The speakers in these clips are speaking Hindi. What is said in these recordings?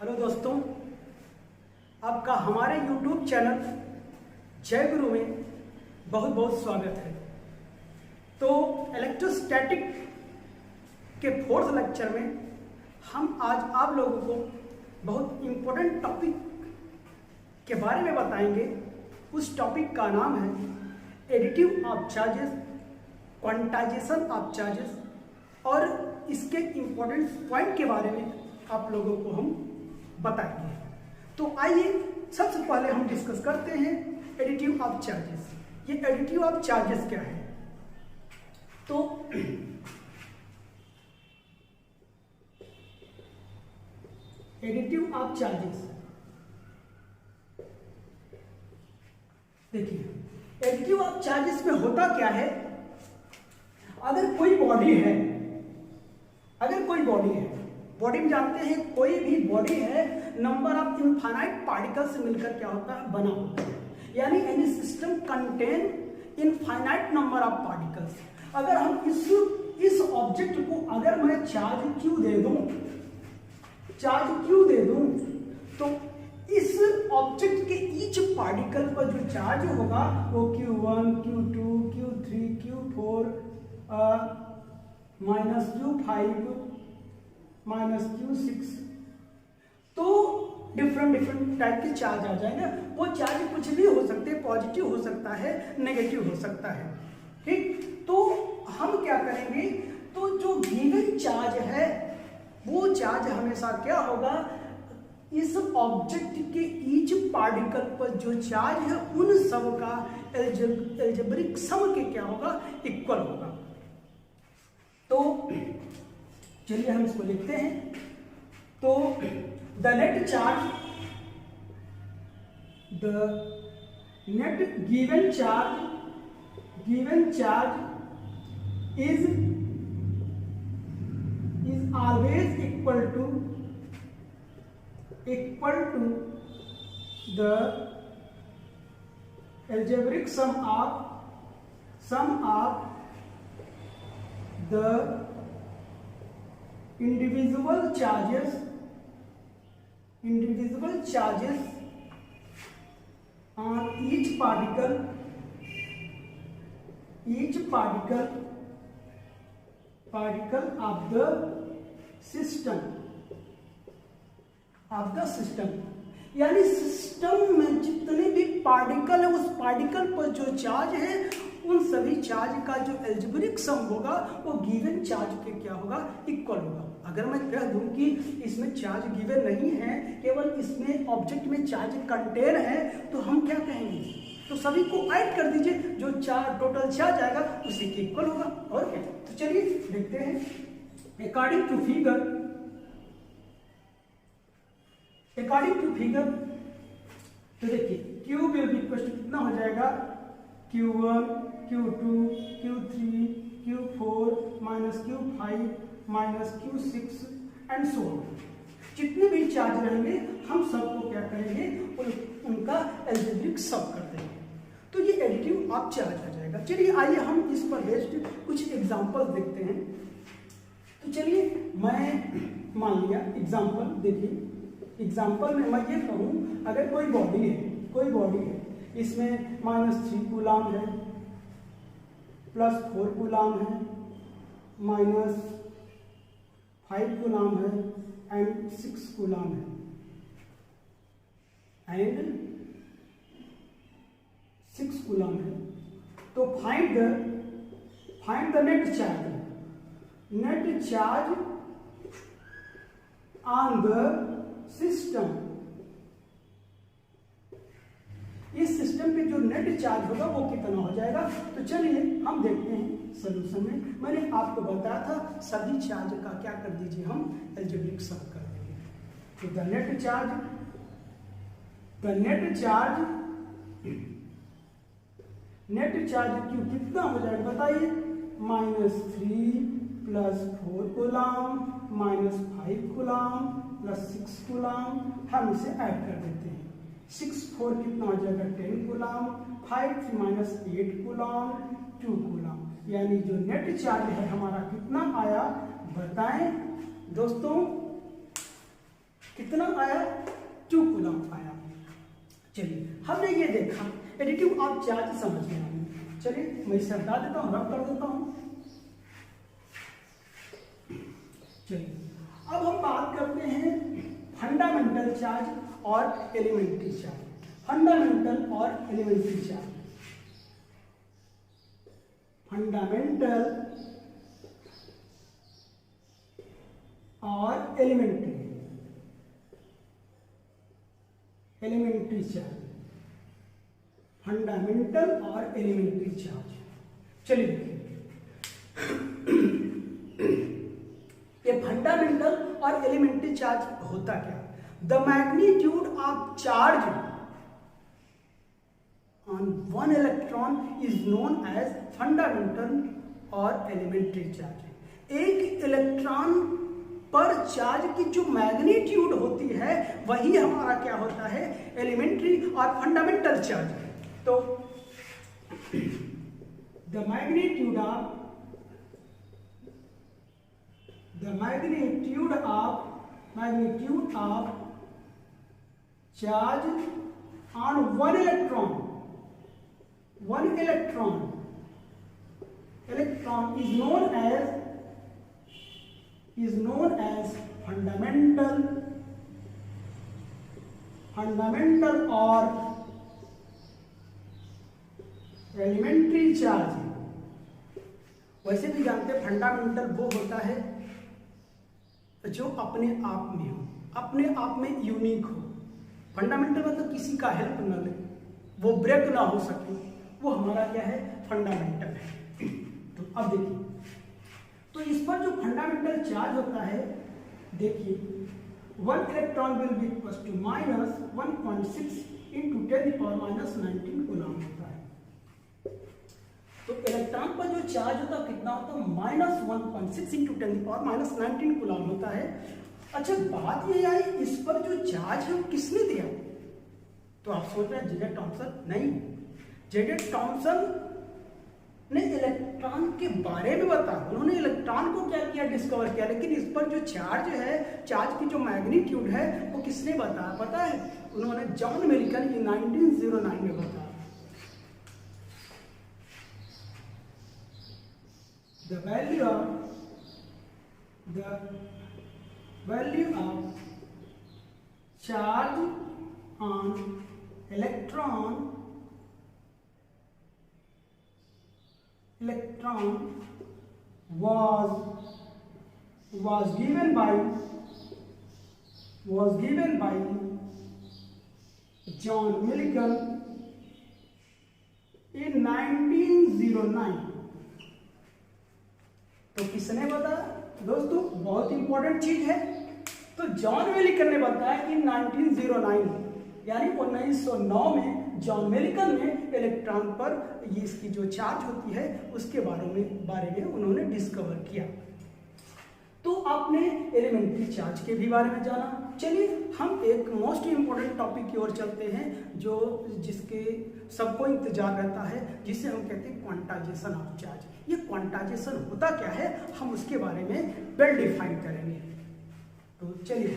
हेलो दोस्तों, आपका हमारे YouTube चैनल जय गुरु में बहुत बहुत स्वागत है। तो इलेक्ट्रोस्टैटिक के फोर्थ लेक्चर में हम आज आप लोगों को बहुत इम्पोर्टेंट टॉपिक के बारे में बताएंगे। उस टॉपिक का नाम है additive of charges, quantization of charges, और इसके इम्पोर्टेंट पॉइंट के बारे में आप लोगों को हम बताएंगे। तो आइए सबसे पहले हम डिस्कस करते हैं एडिटिव ऑफ चार्जेस। ये एडिटिव ऑफ चार्जेस क्या है? तो एडिटिव ऑफ चार्जेस, देखिए एडिटिव ऑफ चार्जेस में होता क्या है। अगर कोई बॉडी है, बॉडी में जानते हैं कोई भी बॉडी है नंबर ऑफ इनफाइनाइट पार्टिकल से मिलकर क्या होता है, बना होता है। यानी any system contain infinite number of particles. अगर हम इस ऑब्जेक्ट को अगर मैं चार्ज क्यू दे दूं तो इस ऑब्जेक्ट के ईच पार्टिकल पर जो चार्ज होगा वो Q1, Q2, Q3, Q4 -Q5 -Q6, तो डिफरेंट टाइप के चार्ज आ जाएंगे। वो चार्ज कुछ भी हो सकते हैं, पॉजिटिव हो सकता है, नेगेटिव हो सकता है। ठीक, तो हम क्या करेंगे, तो जो गिवन चार्ज है वो चार्ज हमेशा क्या होगा, इस ऑब्जेक्ट के ईच पार्टिकल पर जो चार्ज है उन सब का एल्जेब्रिक सम के क्या होगा, इक्वल होगा। तो चलिए हम इसको लिखते हैं। तो the net given charge is always equal to the algebraic sum of the individual charges on each particle of the system। यानी सिस्टम में जितने भी पार्टिकल है उस पार्टिकल पर जो चार्ज है उन सभी चार्ज का जो एल्जेब्रिक सम होगा वो गिवन चार्ज के क्या होगा, इक्वल होगा। अगर मैं कह दूं कि इसमें चार्ज गिवन नहीं है, केवल इसमें ऑब्जेक्ट में चार्ज कंटेन है, तो हम क्या कहेंगे, तो सभी को ऐड कर दीजिए, जो टोटल चार्ज आएगा उसी के इक्वल होगा। और क्या, तो चलिए देखते हैं। अकॉर्डिंग टू फिगर तो देखिए Q will be equal to कितना हो जाएगा, Q1, Q2, Q3, Q4 -Q5 -Q6 and so on. जितने भी चार्ज रहेंगे हम सबको क्या करेंगे, उनका एल्जेब्रिक सम कर देंगे। तो ये एडिटिव ऑफ चार्ज आ जाएगा। चलिए आइए हम इस पर बेस्ड कुछ एग्जांपल देखते हैं। तो चलिए मैं मान लिया एग्जांपल, देखिए एग्जांपल में मैं ये कहूँ, अगर कोई बॉडी है इसमें -3 कूलाम है, +4 कूलाम है, -5 कूलाम है एंड 6 कूलाम है, तो find the net charge on the system. इस सिस्टम पे जो नेट चार्ज होगा वो कितना हो जाएगा। तो चलिए हम देखते हैं सॉल्यूशन में। मैंने आपको बताया था सभी चार्ज का क्या कर दीजिए, हम एल्जेब्रिक सम कर देंगे। तो द नेट चार्ज क्यू कितना हो जाएगा बताइए, -3 +4 कूलाम -5 कूलाम +6 कूलाम। हम इसे ऐड कर देते हैं। 6 4 कितना हो जाएगा, 10 कूलाम, 5 -8 कूलाम, 2 कूलाम। यानी जो नेट चार्ज है हमारा कितना आया बताएं दोस्तों। कितना आया, 2 कूलम आया। चलिए हमने ये देखा एडिटिव ऑफ चार्ज समझ में आया। चलिए मैं इसे हटा देता हूँ, रब कर देता हूँ। चलिए अब हम बात करते हैं फंडामेंटल चार्ज और एलिमेंट्री चार्ज। फंडामेंटल और एलिमेंट्री चार्ज। फंडामेंटल और एलिमेंट्री चार्ज। फंडामेंटल और एलिमेंट्री चार्ज। चलिए ये फंडामेंटल और एलिमेंट्री चार्ज होता क्या? The magnitude of charge on one electron is known as fundamental और एलिमेंट्री चार्ज। एक इलेक्ट्रॉन पर चार्ज की जो मैग्नीट्यूड होती है वही हमारा क्या होता है, एलिमेंट्री और फंडामेंटल चार्ज। तो the magnitude of charge on one electron is known as fundamental और एलिमेंट्री चार्ज। वैसे भी जानते हैं फंडामेंटल वो होता है जो अपने आप में हो, अपने आप में यूनिक हो। फंडामेंटल मतलब किसी का हेल्प न ले, वो ब्रेक ना हो सके, वो हमारा क्या है, फंडामेंटल है। तो अब देखिए, तो इस पर जो फंडामेंटल चार्ज होता है, देखिए 1 electron will be equal to -1.6 × 10⁻⁻19 coulomb होता है। तो इलेक्ट्रॉन पर जो चार्ज होता है कितना होता है, -1.6 × 10⁻19 कूलम होता है। अच्छा बात ये आई, इस पर जो चार्ज है किसने दिया? तो आप सोच रहे हैं जेजे थॉम्सन? नहीं, जेजे थॉम्सन ने इलेक्ट्रॉन के बारे में बताया, उन्होंने इलेक्ट्रॉन को क्या किया, डिस्कवर किया। लेकिन इस पर जो चार्ज है, चार्ज की जो मैग्नीट्यूड है वो किसने बताया पता है? उन्होंने जॉन मिल्टन की 1909 में बताया। The value of charge on electron was given by John Millikan in 1909। तो किसने बताया दोस्तों? बहुत इंपॉर्टेंट चीज है। तो जॉन मिलिकन ने बताया कि 1909 यानी 1909 में जॉन मिलिकन ने इलेक्ट्रॉन पर ये इसकी जो चार्ज होती है उसके बारे में उन्होंने डिस्कवर किया। तो आपने एलिमेंट्री चार्ज के भी बारे में जाना। चलिए हम एक मोस्ट इंपॉर्टेंट टॉपिक की ओर चलते हैं जिसके सबको इंतजार रहता है, जिसे हम कहते हैं क्वांटाइजेशन ऑफ चार्ज। ये क्वांटाइजेशन होता क्या है, हम उसके बारे में वेल डिफाइन करेंगे। तो चलिए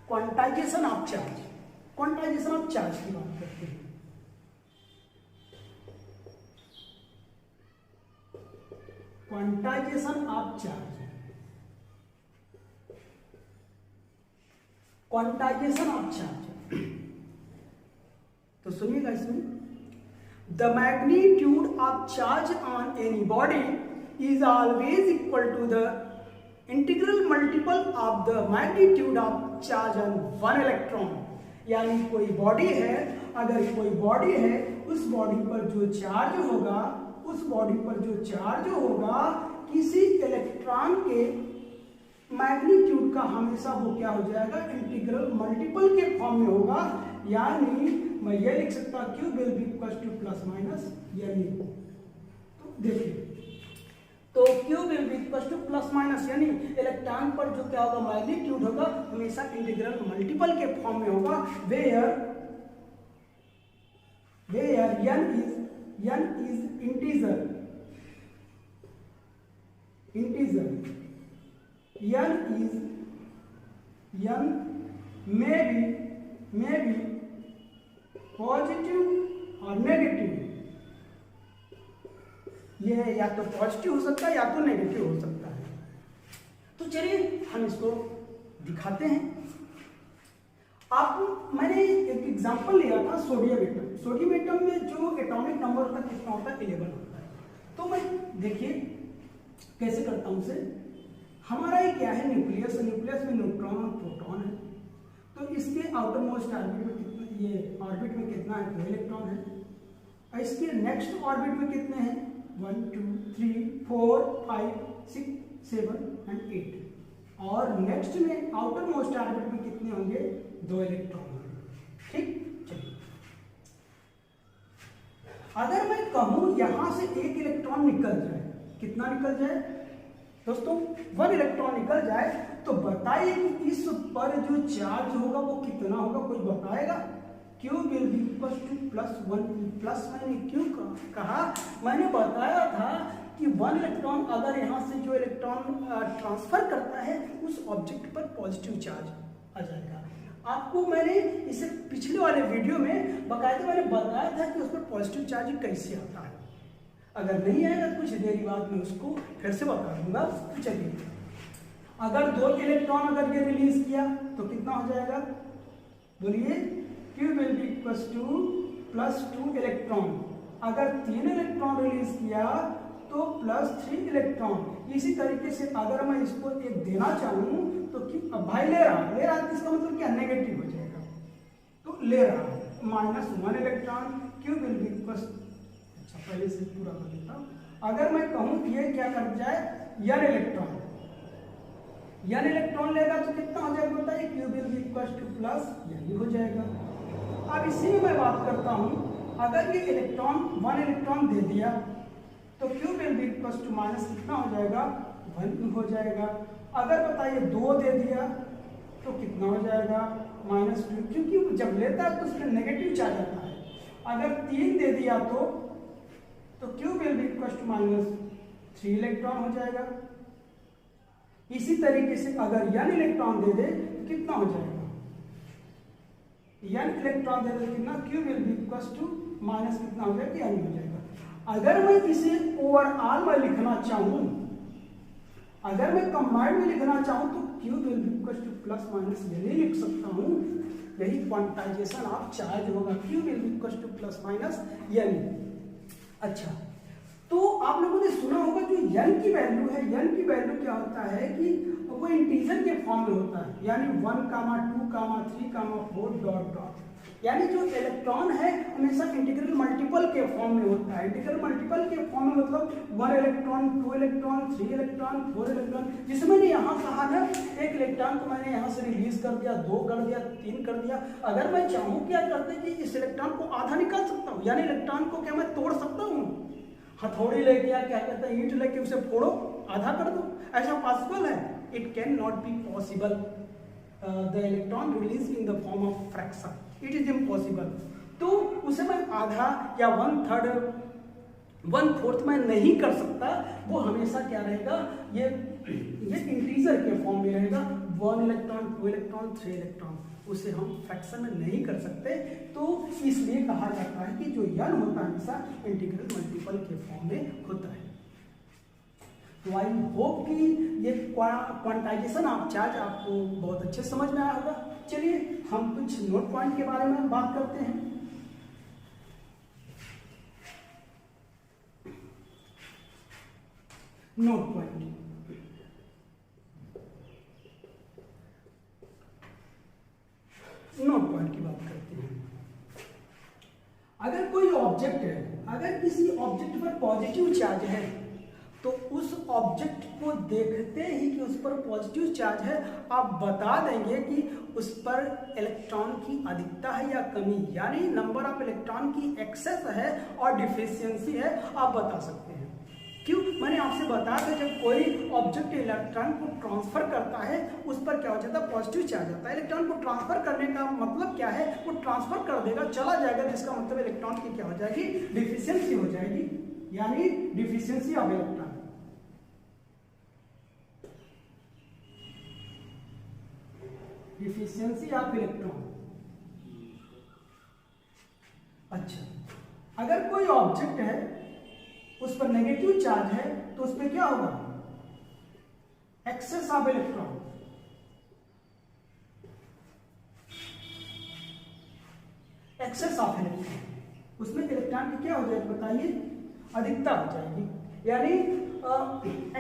क्वांटाइजेशन ऑफ चार्ज की बात करते हैं। क्वांटाइजेशन ऑफ चार्ज, तो सुनिएगा इसमें, the magnitude of charge on any body is always equal to the integral multiple of the magnitude of charge on one electron. यानी कोई बॉडी है, अगर कोई बॉडी है, उस बॉडी पर जो चार्ज होगा किसी इलेक्ट्रॉन के मैग्नीट्यूड का हमेशा वो क्या हो जाएगा, इंटीग्रल मल्टीपल के फॉर्म में होगा। यानी मैं ये लिख सकता हूं Q will be equal two plus minus यानी, तो देखिए, तो Q will be equal two plus minus यानी इलेक्ट्रॉन पर जो क्या होगा, मैग्नीट्यूड होगा हमेशा इंटीग्रल मल्टीपल के फॉर्म में होगा। Where n is integer n may be positive और नेगेटिव। ये या तो पॉजिटिव हो सकता है या तो नेगेटिव हो सकता है। तो चलिए हम इसको दिखाते हैं। आपको मैंने एक एग्जांपल लिया था सोडियम एटम। सोडियम एटम में जो एटॉमिक नंबर होता है कितना होता है? 11 होता है। तो मैं देखिए कैसे करता हूं उसे। हमारा ये क्या है? न्यूक्लियस। न्यूक्लियस में न्यूट्रॉन और प्रोटॉन है। तो इसके आउटर मोस्ट ऑर्बिट में कितना, ये ऑर्बिट में कितना है? 2 इलेक्ट्रॉन है। और इसके नेक्स्ट ऑर्बिट में कितने हैं? 1 2 3 4 5 6 7 एंड 8। और नेक्स्ट में आउटर मोस्ट ऑर्बिट में कितने होंगे? 2 इलेक्ट्रॉन होंगे। ठीक, चलिए अगर मैं कहूं यहां से 1 इलेक्ट्रॉन निकल जाए, कितना निकल जाए दोस्तों? 1 इलेक्ट्रॉन निकल जाए, तो बताइए कि इस पर जो चार्ज होगा वो कितना होगा? कोई बताएगा? Q will be equal to +1। Plus मैंने क्यों कहा? मैंने बताया था कि 1 इलेक्ट्रॉन अगर यहाँ से जो इलेक्ट्रॉन ट्रांसफर करता है उस ऑब्जेक्ट पर पॉजिटिव चार्ज आ जाएगा। आपको मैंने इसे पिछले वाले वीडियो में बाकायदा मैंने बताया था कि उस पर पॉजिटिव चार्ज कैसे आता है। अगर नहीं आएगा कुछ देर बाद में उसको फिर से बता दूंगा। तो चलिए, अगर 2 इलेक्ट्रॉन अगर ये रिलीज किया तो कितना हो जाएगा? बोलिए। Q will be equal to +2 electron. अगर 3 इलेक्ट्रॉन रिलीज किया तो +3 इलेक्ट्रॉन। इसी तरीके से अगर मैं इसको एक देना चाहूं तो कि अब भाई ले रहा है, इसका मतलब क्या? नेगेटिव हो जाएगा। तो ले रहा है -1 electron. Q will be equal, अच्छा पहले से पूरा कर देता हूं। अगर मैं कहूं कि ये क्या कर जाए? n electron. n इलेक्ट्रॉन लेगा तो कितना हो जाएगा बताइए? Q will be equal to +n हो जाएगा। अब इसी में मैं बात करता हूं, अगर ये इलेक्ट्रॉन 1 इलेक्ट्रॉन दे दिया तो Q will be equal to minus कितना हो जाएगा? 1 हो जाएगा। अगर बताइए 2 दे दिया तो कितना हो जाएगा? -2, क्योंकि जब लेता है तो उसमें नेगेटिव चार्ज आता है। अगर 3 दे दिया तो Q will be equal to -3 electron हो जाएगा। इसी तरीके से अगर n इलेक्ट्रॉन दे दे तो कितना हो जाएगा? n इलेक्ट्रॉन दे दे कितना? Q will be equal to minus कितना हो जाएगा? n हो जाएगा। अगर मैं इसे ओवरऑल में लिखना चाहूं, अगर मैं कंबाइंड में लिखना चाहूं तो Q will be equal to +- ये लिख सकता हूं। यही क्वांटाइजेशन ऑफ चार्ज होगा। Q will be equal to +- n। अच्छा, तो आप लोगों ने सुना होगा जो n की वैल्यू है, n की वैल्यू क्या होता है कि वो इंटीजर के फॉर्म में होता है, यानी 1, 2, 3, 4 डॉट डॉट। यानी जो इलेक्ट्रॉन है हमेशा इंटीग्रल मल्टीपल के फॉर्म में होता है। इंटीग्रल मल्टीपल के फॉर्म में मतलब 1 इलेक्ट्रॉन, 2 इलेक्ट्रॉन, 3 इलेक्ट्रॉन, 4 इलेक्ट्रॉन। जिसमें मैंने यहाँ कहा ना 1 इलेक्ट्रॉन को मैंने यहाँ से रिलीज कर दिया, 2 कर दिया, 3 कर दिया। अगर मैं चाहूँ क्या करते कि इस इलेक्ट्रॉन को आधा निकाल सकता हूँ, यानी इलेक्ट्रॉन को क्या मैं तोड़ सकता हूँ? हथौड़ी लेके या क्या कहते हैं ईंट लेके उसे फोड़ो, आधा कर दो। ऐसा पॉसिबल है? It can not be possible. The electron release in the form of fraction, it is impossible. तो उसे मैं आधा या 1/3, 1/4 में नहीं कर सकता। वो हमेशा क्या रहेगा? ये इंटीजर के फॉर्म में रहेगा। 1 इलेक्ट्रॉन, 2 इलेक्ट्रॉन, 3 इलेक्ट्रॉन, उसे हम फ्रैक्शन में नहीं कर सकते। तो इसलिए कहा जाता है कि जो n होता है हमेशा इंटीग्रल मल्टीपल के फॉर्म में होता है। तो आई होप कि ये क्वांटाइजेशन ऑफ चार्ज आपको बहुत अच्छे समझ में आया होगा। चलिए हम कुछ नोट पॉइंट के बारे में बात करते हैं। नोट पॉइंट, नोट पॉइंट की बात करते हैं। अगर कोई ऑब्जेक्ट है, अगर किसी ऑब्जेक्ट पर पॉजिटिव चार्ज है तो उस ऑब्जेक्ट को देखते ही कि उस पर पॉजिटिव चार्ज है, आप बता देंगे कि उस पर इलेक्ट्रॉन की अधिकता है या कमी, यानी नंबर ऑफ इलेक्ट्रॉन की एक्सेस है और डिफिशियंसी है, आप बता सकते हैं। क्यों? मैंने आपसे बताया था जब कोई ऑब्जेक्ट इलेक्ट्रॉन को ट्रांसफर करता है उस पर क्या हो जाता है? पॉजिटिव चार्ज आता है। इलेक्ट्रॉन को ट्रांसफर करने का मतलब क्या है? वो ट्रांसफर कर देगा, चला जाएगा, जिसका मतलब इलेक्ट्रॉन की क्या हो जाएगी? डिफिशियंसी हो जाएगी, यानी deficiency of electron. Deficiency of electron. अच्छा, अगर कोई ऑब्जेक्ट है उस पर नेगेटिव चार्ज है तो उस पर क्या होगा, excess of electron. Excess of electron, उसमें इलेक्ट्रॉन की क्या हो जाएगी बताइए, अधिकता हो जाएगी, यानी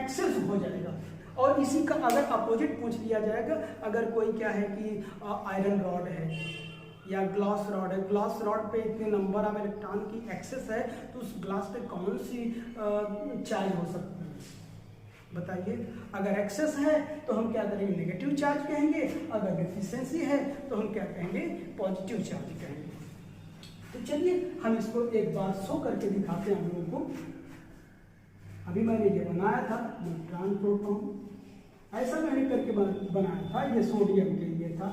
एक्सेस हो जाएगा। और इसी का अगर अपोजिट पूछ लिया जाएगा, अगर कोई क्या है कि आयरन रॉड है या ग्लास रॉड है, ग्लास रॉड पे इतने नंबर ऑफ इलेक्ट्रॉन की एक्सेस है तो उस ग्लास पे कौन सी चार्ज हो सकती है बताइए। अगर एक्सेस है तो हम क्या करेंगे, नेगेटिव चार्ज कहेंगे, अगर डिफिशियंसी है तो हम क्या कहेंगे, पॉजिटिव चार्ज कहेंगे। तो चलिए हम इसको एक बार शो करके दिखाते हैं हम लोगों को। अभी मैंने ये बनाया था न्यूट्रॉन प्रोटॉन, ऐसा मैंने करके बनाया था, ये सोडियम के लिए था।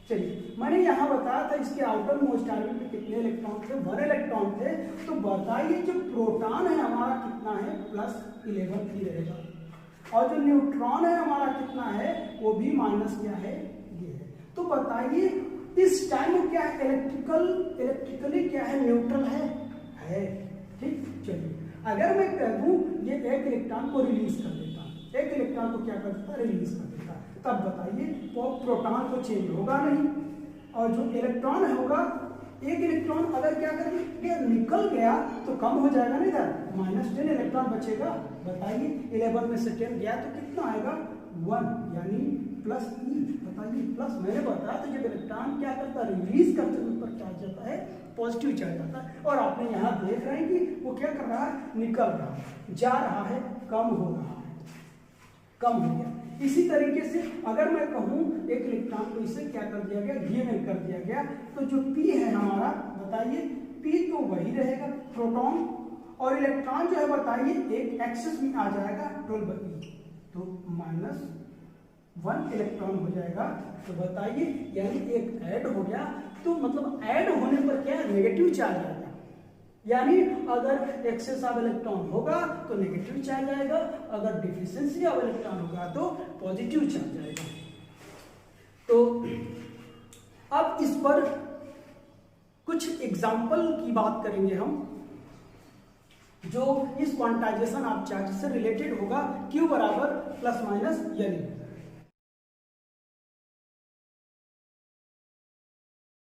चलिए मैंने यहाँ बताया था इसके आउटर मोस्ट ऑर्बिट में कितने इलेक्ट्रॉन थे, 1 इलेक्ट्रॉन थे। तो बताइए जो प्रोटॉन है हमारा कितना है, +11 ही रहेगा, और जो न्यूट्रॉन है हमारा कितना है, वो भी माइनस क्या है, ये है। तो बताइए इस टाइम क्या है, इलेक्ट्रिकली क्या है, न्यूट्रल है। ठीक, चलिए अगर मैं कह दूं ये एक इलेक्ट्रॉन को रिलीज कर देता, एक इलेक्ट्रॉन को क्या कर देता, रिलीज कर देता, तब बताइए प्रोटॉन तो चेंज होगा नहीं, और जो इलेक्ट्रॉन होगा, एक इलेक्ट्रॉन अगर क्या करेंगे, निकल गया तो कम हो जाएगा ना इधर, -10 इलेक्ट्रॉन बचेगा। बताइए 11 में से 10 गया तो कितना आएगा, 1, यानी +E। बताइए प्लस, मैंने बताया तो जब इलेक्ट्रॉन क्या करता है, रिलीज करते हुए ऊपर चार्ज जाता है, पॉजिटिव चार्ज आता है। और आपने यहाँ देख रहे हैं कि वो क्या कर रहा है, निकल रहा है, जा रहा है, कम हो रहा है, कम हो गया। इसी तरीके से अगर मैं कहूँ एक इलेक्ट्रॉन को इसे क्या कर दिया गया, गिवन कर दिया गया, तो जो P है हमारा, बताइए P तो वही रहेगा प्रोटॉन, और इलेक्ट्रॉन जो है बताइए एक एक्सेस में आ जाएगा 12E, तो -1 इलेक्ट्रॉन हो जाएगा। तो बताइए यानी एक ऐड हो गया, तो मतलब ऐड होने पर क्या है, नेगेटिव चार्ज आएगा, यानी अगर एक्सेस ऑफ इलेक्ट्रॉन होगा तो नेगेटिव चार्ज आएगा, अगर डिफिशियंसी ऑफ इलेक्ट्रॉन होगा तो पॉजिटिव चार्ज आएगा। तो अब इस पर कुछ एग्जाम्पल की बात करेंगे हम, जो इस क्वांटाइजेशन ऑफ चार्ज से रिलेटेड होगा, Q = ±L।